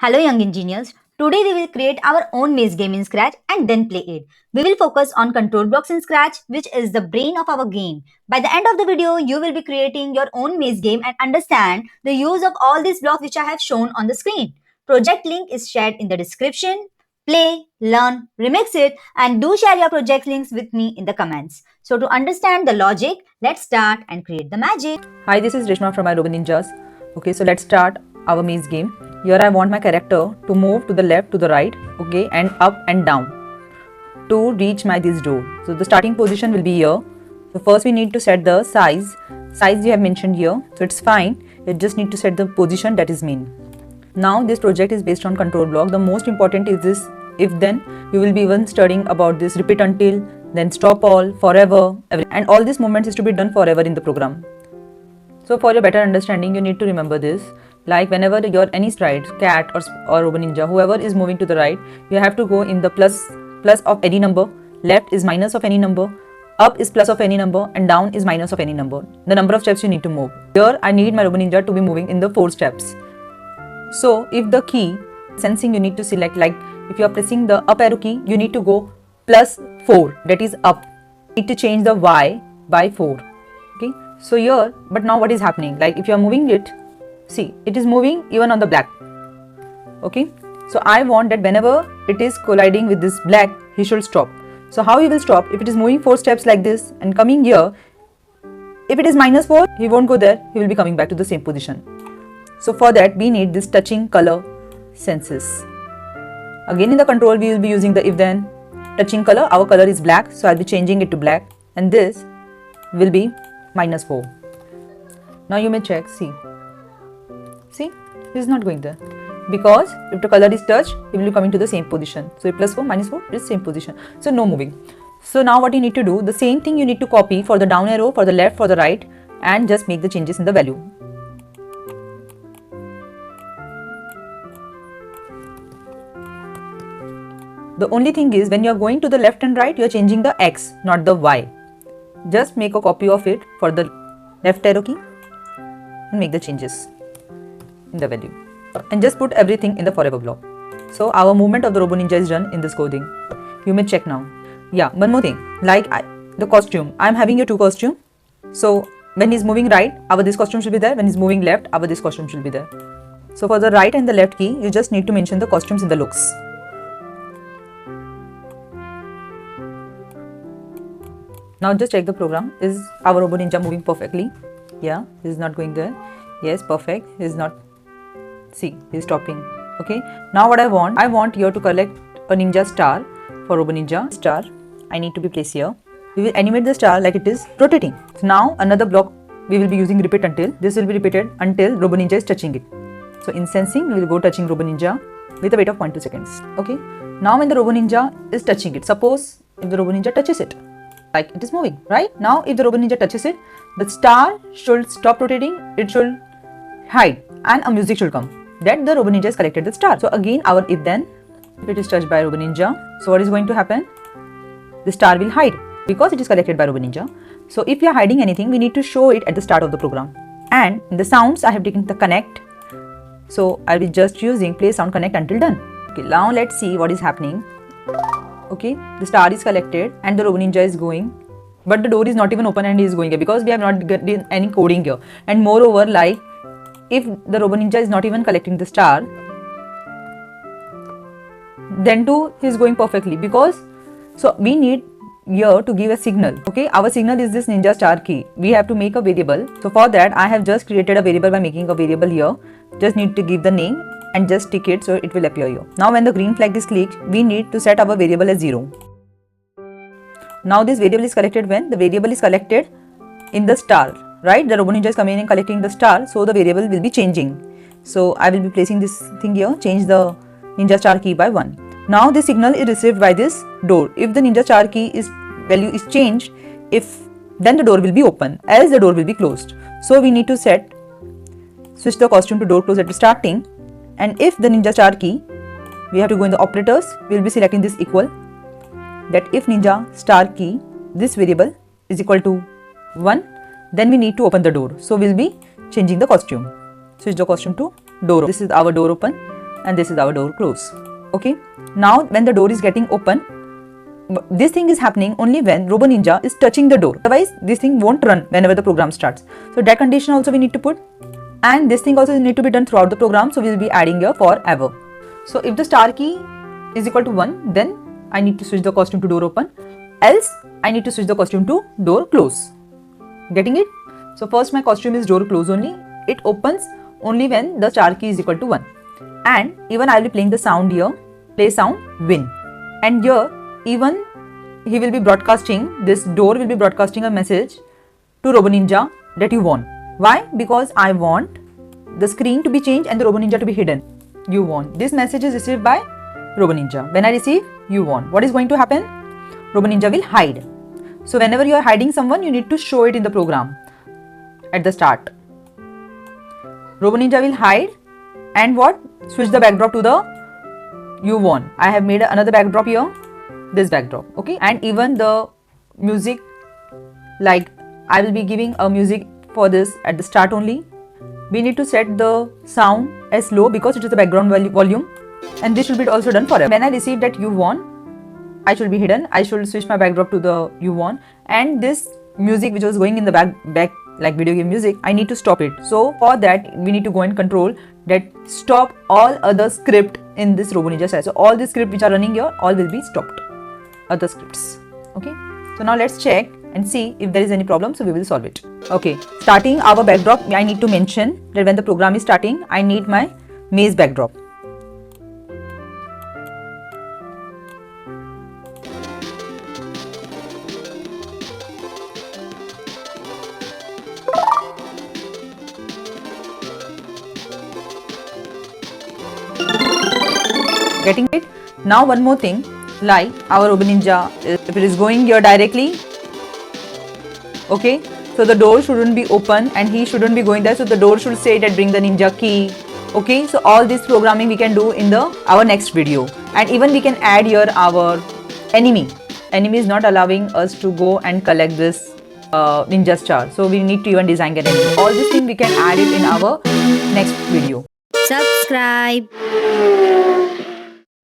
Hello young engineers. Today we will create our own maze game in Scratch and then play it. We will focus on control blocks in Scratch, which is the brain of our game. By the end of the video, you will be creating your own maze game and understand the use of all these blocks which I have shown on the screen. Project link is shared in the description. Play, learn, remix it, and do share your project links with me in the comments. So to understand the logic, let's start and create the magic. Hi, this is Reshma from iRobot Ninjas. Okay, so let's start our maze game. Here I want my character to move to the left, to the right, okay, and up and down to reach this door. So the starting position will be here. So first we need to set the size. Size we have mentioned here, so it's fine. You just need to set the position, that is mean. Now this project is based on control block. The most important is this if then. You will be even studying about this repeat until, then stop all, forever, and all these movements is to be done forever in the program. So for your better understanding, you need to remember this. Like whenever your any sprite, cat or Robo Ninja, whoever is moving to the right, you have to go in the plus of any number, left is minus of any number, up is plus of any number, and down is minus of any number. The number of steps you need to move. Here I need my Robo Ninja to be moving in the 4 steps. So if the key sensing you need to select, like if you are pressing the up arrow key, you need to go plus 4, that is up. You need to change the Y by 4. Okay. So here, but now what is happening? Like if you are moving it, see, it is moving even on the black. Okay. So I want that whenever it is colliding with this black, he should stop. So how he will stop? If it is moving 4 steps like this and coming here, if it is minus 4, he won't go there. He will be coming back to the same position. So for that, we need this touching color senses. Again in the control, we will be using the if then. Touching color, our color is black, so I'll be changing it to black, and this will be minus 4. Now you may check, see, it is not going there, because if the color is touched, it will be coming to the same position. So plus 4 minus 4 is same position, so no moving. So now what you need to do, the same thing you need to copy for the down arrow, for the left, for the right, and just make the changes in the value. The only thing is, when you are going to the left and right, you are changing the X, not the Y. Just make a copy of it for the left arrow key and make the changes in the value. And just put everything in the forever block. So our movement of the Robo Ninja is done in this coding. You may check now. Yeah, one more thing. Like the costume. I am having your 2 costume. So when he's moving right, our this costume should be there. When he's moving left, our this costume should be there. So for the right and the left key, you just need to mention the costumes in the looks. Now just check the program. Is our Robo Ninja moving perfectly? Yeah, he is not going there. Yes, perfect. He is not. See, he is stopping. Okay. Now what I want here to collect a ninja star for Robo Ninja. Star, I need to be placed here. We will animate the star like it is rotating. So now another block we will be using repeat until. This will be repeated until Robo Ninja is touching it. So in sensing, we will go touching Robo Ninja with a wait of 0.2 seconds. Okay. Now when the Robo Ninja is touching it, suppose if the Robo Ninja touches it, like it is moving, right? Now if the Robo Ninja touches it, the star should stop rotating, it should hide, and a music should come. That the Robo Ninja has collected the star. So again our if then, if it is touched by Robo Ninja, so what is going to happen? The star will hide because it is collected by Robo Ninja. So if we are hiding anything, we need to show it at the start of the program. And in the sounds, I have taken the connect. So I will be just using play sound connect until done. Okay, now let's see what is happening. Okay, the star is collected and the Robo Ninja is going, but the door is not even open and he is going here because we have not done any coding here. And moreover, like if the Robo Ninja is not even collecting the star, then too he is going perfectly, because so we need here to give a signal. Okay, our signal is this ninja star key. We have to make a variable. So for that I have just created a variable by making a variable here. Just need to give the name and just tick it so it will appear here. Now when the green flag is clicked, we need to set our variable as 0. Now this variable is collected when the variable is collected in the star, right? The Robo Ninja is coming and collecting the star, so the variable will be changing. So I will be placing this thing here, change the ninja star key by 1. Now this signal is received by this door. If the ninja star key is value is changed, then the door will be open, else the door will be closed. So we need to switch the costume to door close at the starting. And if the ninja star key, we have to go in the operators, we will be selecting this equal, that if ninja star key, this variable is equal to 1, then we need to open the door. So we will be changing the costume. Switch the costume to door. This is our door open. and this is our door close. Okay, now when the door is getting open, this thing is happening only when Robo Ninja is touching the door. Otherwise, this thing won't run whenever the program starts. So that condition also we need to put, and this thing also need to be done throughout the program. So we will be adding here forever. So if the star key is equal to 1, then I need to switch the costume to door open. Else I need to switch the costume to door close. Getting it? So first my costume is door close only. It opens only when the star key is equal to 1. And even I will be playing the sound here. Play sound win. And here even he will be broadcasting, this door will be broadcasting a message to Robo Ninja that you won. Why? Because I want the screen to be changed and the Robo Ninja to be hidden. You won. This message is received by Robo Ninja. When I receive, you won. What is going to happen? Robo Ninja will hide. So whenever you are hiding someone, you need to show it in the program at the start. Robo Ninja will hide and what? Switch the backdrop to the you won. I have made another backdrop here. This backdrop, okay, and even the music, like I will be giving a music for this at the start only. We need to set the sound as low because it is the background volume, and this should be also done forever. When I receive that you won, I should be hidden. I should switch my backdrop to the you won, and this music which was going in the back like video game music, I need to stop it. So for that we need to go and control that stop all other script in this Robo Ninja side. So all the script which are running here, all will be stopped. Other scripts. Okay, so now let's check and see if there is any problem, so we will solve it. Okay, starting our backdrop, I need to mention that when the program is starting, I need my maze backdrop. Getting it? Now one more thing, like our Robo Ninja, if it is going here directly, okay, so the door shouldn't be open and he shouldn't be going there, so the door should say that bring the ninja key. Okay, so all this programming we can do in our next video, and even we can add here our enemy is not allowing us to go and collect this ninja star, so we need to even design an enemy. All these things we can add it in our next video. Subscribe.